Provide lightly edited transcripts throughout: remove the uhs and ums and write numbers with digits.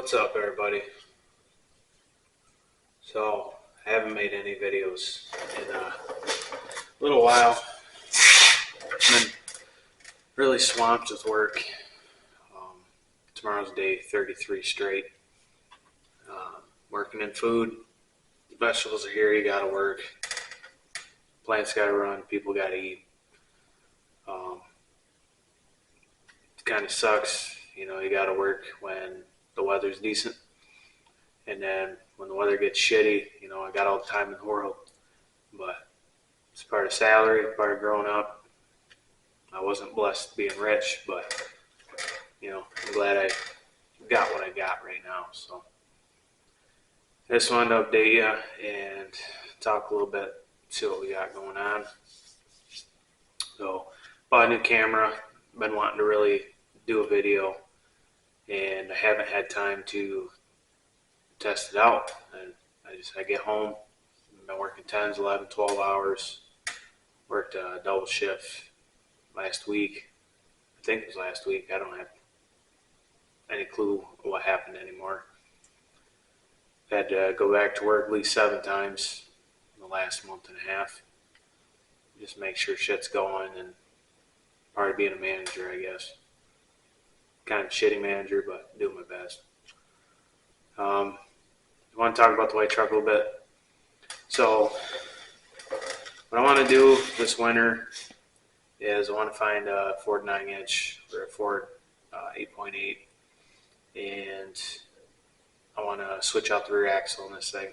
What's up, everybody? So, I haven't made any videos in a little while. I've been really swamped with work. Tomorrow's day 33 straight. Working in food. Vegetables are here, you gotta work. Plants gotta run, people gotta eat. It kind of sucks, you gotta work when the weather's decent. And then when the weather gets shitty, I got all the time in the world. But it's part of salary, part of growing up. I wasn't blessed being rich, but, I'm glad I got what I got right now. So I just wanted to update you and talk a little bit, see what we got going on. So bought a new camera, been wanting to really do a video, and I haven't had time to test it out. And I get home, I've been working 10s, 11, 12 hours, worked a double shift last week. I think it was last week. I don't have any clue what happened anymore. Had to go back to work at least 7 times in the last month and a half. Just make sure shit's going, and part of being a manager, I guess. Kind of a shitty manager, but doing my best. I want to talk about the white truck a little bit. So what I want to do this winter is I want to find a Ford 9-inch or a Ford 8.8, and I want to switch out the rear axle on this thing.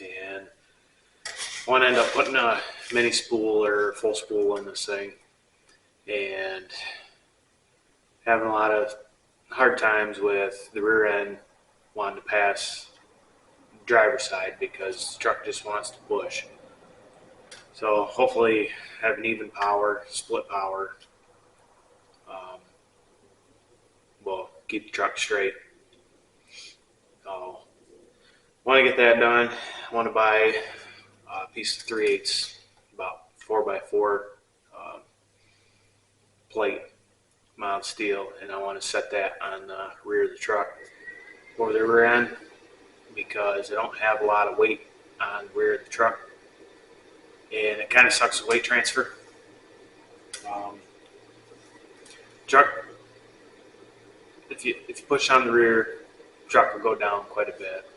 And I want to end up putting a mini spool or full spool in this thing, and having a lot of hard times with the rear end wanting to pass the driver's side because the truck just wants to push. So hopefully have an even power, split power, will keep the truck straight. So want to get that done. I want to buy a piece of 3/8, about 4x4 plate mild steel, and I want to set that on the rear of the truck or the rear end, because I don't have a lot of weight on the rear of the truck, and it kind of sucks with weight transfer. Truck, if you push on the rear, the truck will go down quite a bit.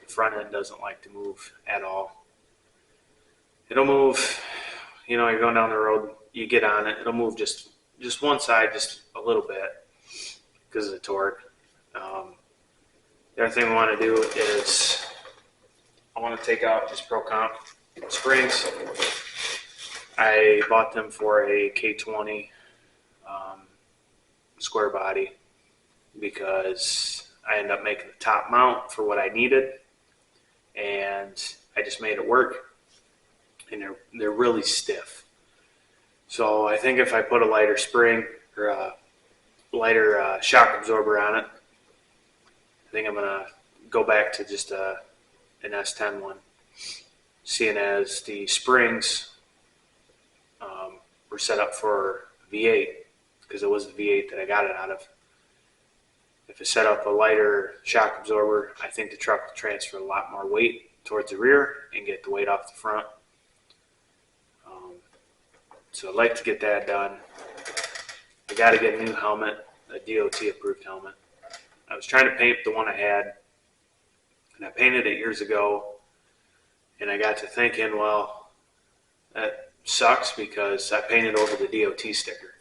The front end doesn't like to move at all. It'll move, you're going down the road, you get on it, it'll move just one side, just a little bit because of the torque. The other thing we want to do is I want to take out just Pro Comp springs. I bought them for a K20 square body because I ended up making the top mount for what I needed, and I just made it work, and they're really stiff. So I think if I put a lighter spring or a lighter shock absorber on it, I think I'm going to go back to just an S10 one, seeing as the springs were set up for V8, because it was the V8 that I got it out of. If I set up a lighter shock absorber, I think the truck will transfer a lot more weight towards the rear and get the weight off the front. So I'd like to get that done. I got to get a new helmet, a DOT approved helmet. I was trying to paint the one I had, and I painted it years ago, and I got to thinking, well, that sucks because I painted over the DOT sticker.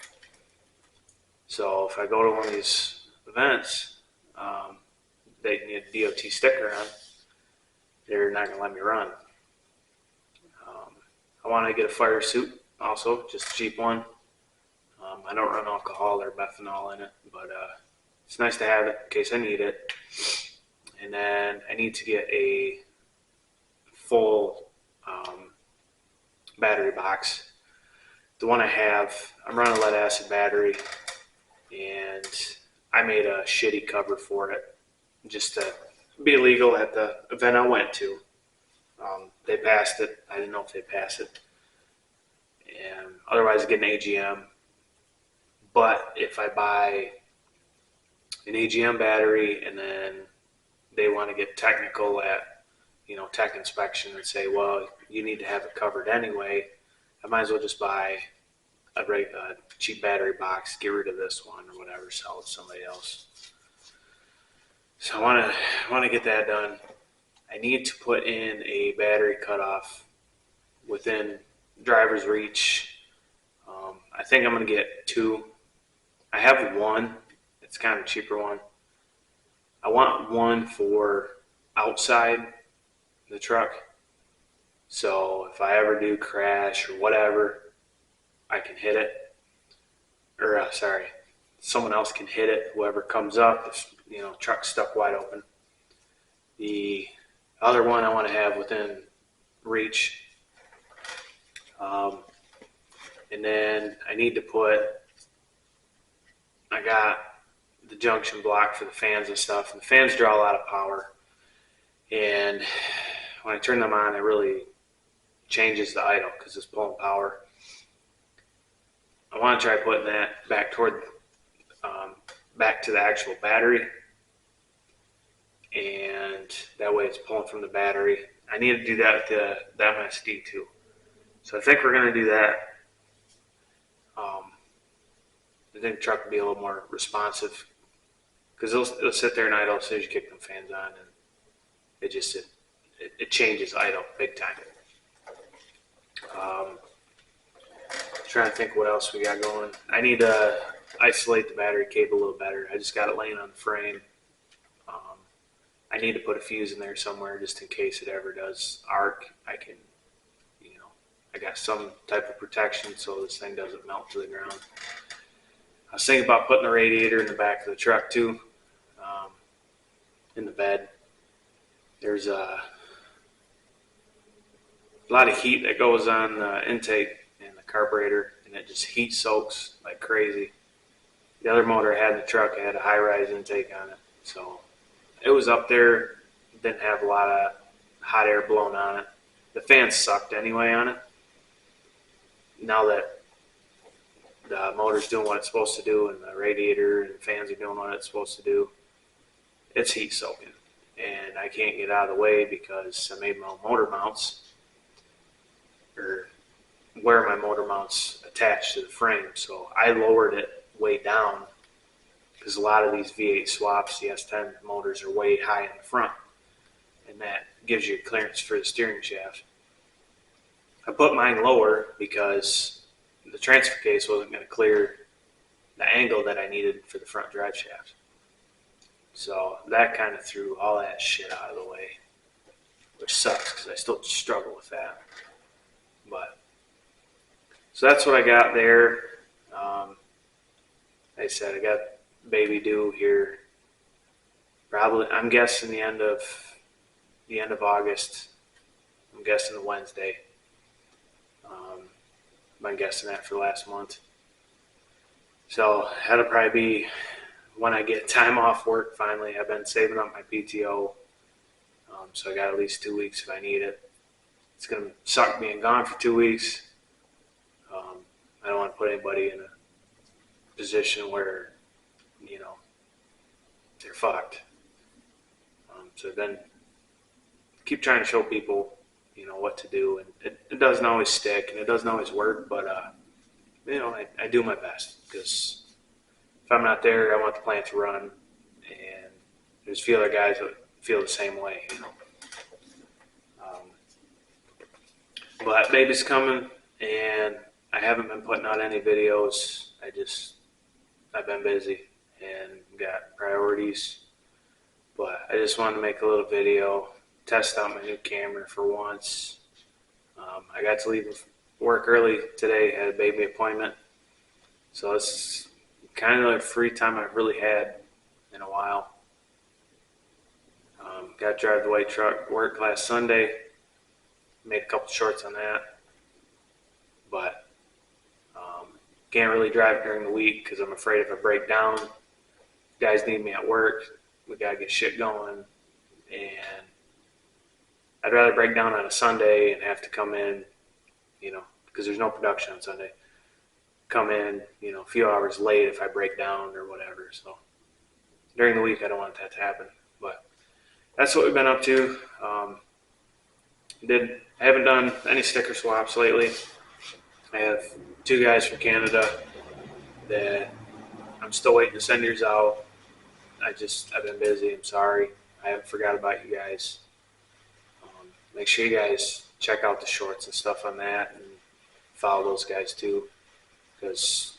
So if I go to one of these events, they need a DOT sticker on, they're not going to let me run. I want to get a fire suit also, just a cheap one. I don't run alcohol or methanol in it, but it's nice to have it in case I need it. And then I need to get a full battery box. The one I have, I'm running a lead acid battery, and I made a shitty cover for it just to be legal at the event I went to. They passed it. I didn't know if they passed it. And otherwise I get an AGM. But if I buy an AGM battery, and then they want to get technical at, tech inspection and say, well, you need to have it covered anyway. I might as well just buy a cheap battery box, get rid of this one or whatever, sell it to somebody else. So I want to get that done. I need to put in a battery cutoff within driver's reach. I think I'm going to get 2. I have 1. It's kind of a cheaper one. I want 1 for outside the truck. So if I ever do crash or whatever, I can hit it. Or someone else can hit it. Whoever comes up, if truck's stuck wide open. The other one I want to have within reach. And then I need to I got the junction block for the fans and stuff. And the fans draw a lot of power. And when I turn them on, it really changes the idle because it's pulling power. I want to try putting that back back to the actual battery. And that way it's pulling from the battery. I need to do that with the MSD too. So I think we're going to do that. I think the truck will be a little more responsive because it'll sit there and idle as soon as you kick them fans on, and it changes idle big time. Trying to think what else we got going. I need to isolate the battery cable a little better. I just got it laying on the frame. I need to put a fuse in there somewhere just in case it ever does arc. I got some type of protection so this thing doesn't melt to the ground. I was thinking about putting the radiator in the back of the truck too, in the bed. There's a lot of heat that goes on the intake and the carburetor, and it just heat soaks like crazy. The other motor I had in the truck had a high-rise intake on it, so it was up there, didn't have a lot of hot air blowing on it. The fan sucked anyway on it. Now that the motor's doing what it's supposed to do and the radiator and the fans are doing what it's supposed to do, it's heat soaking. And I can't get out of the way because I made my own motor mounts, or where my motor mounts attached to the frame. So I lowered it way down because a lot of these V8 swaps, the S10 motors, are way high in the front, and that gives you clearance for the steering shaft. I put mine lower because the transfer case wasn't going to clear the angle that I needed for the front drive shaft. So that kind of threw all that shit out of the way, which sucks because I still struggle with that. But so that's what I got there. Like I said, I got baby due here. Probably, I'm guessing the end of August. I'm guessing the Wednesday. Been guessing that for last month. So that'll probably be when I get time off work finally. I've been saving up my PTO. So I got at least 2 weeks if I need it. It's going to suck being gone for 2 weeks. I don't want to put anybody in a position where, they're fucked. So then keep trying to show people what to do, and it doesn't always stick and it doesn't always work, but I do my best because if I'm not there, I want the plant to run, and there's a few other guys that feel the same way. But baby's coming, and I haven't been putting out any videos. I've been busy and got priorities, but I just wanted to make a little video, test out my new camera for once. I got to leave work early today, had a baby appointment, so it's kind of the free time I've really had in a while. Got to drive the white truck to work last Sunday, made a couple shorts on that, but can't really drive during the week because I'm afraid if I break down, guys need me at work, we got to get shit going, and I'd rather break down on a Sunday and have to come in, because there's no production on Sunday. Come in, a few hours late if I break down or whatever. So during the week, I don't want that to happen. But that's what we've been up to. I haven't done any sticker swaps lately. I have two guys from Canada that I'm still waiting to send yours out. I've been busy. I'm sorry. I haven't forgot about you guys. Make sure you guys check out the shorts and stuff on that and follow those guys too. Because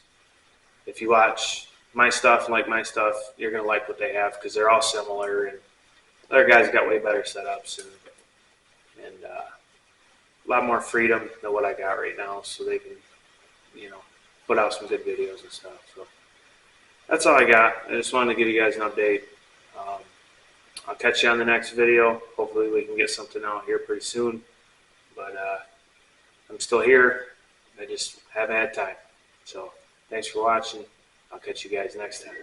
if you watch my stuff and like my stuff, you're going to like what they have because they're all similar. And other guys got way better setups and a lot more freedom than what I got right now. So they can, you know, put out some good videos and stuff. So that's all I got. I just wanted to give you guys an update. Um, I'll catch you on the next video. Hopefully we can get something out here pretty soon. But I'm still here. I just haven't had time. So thanks for watching. I'll catch you guys next time.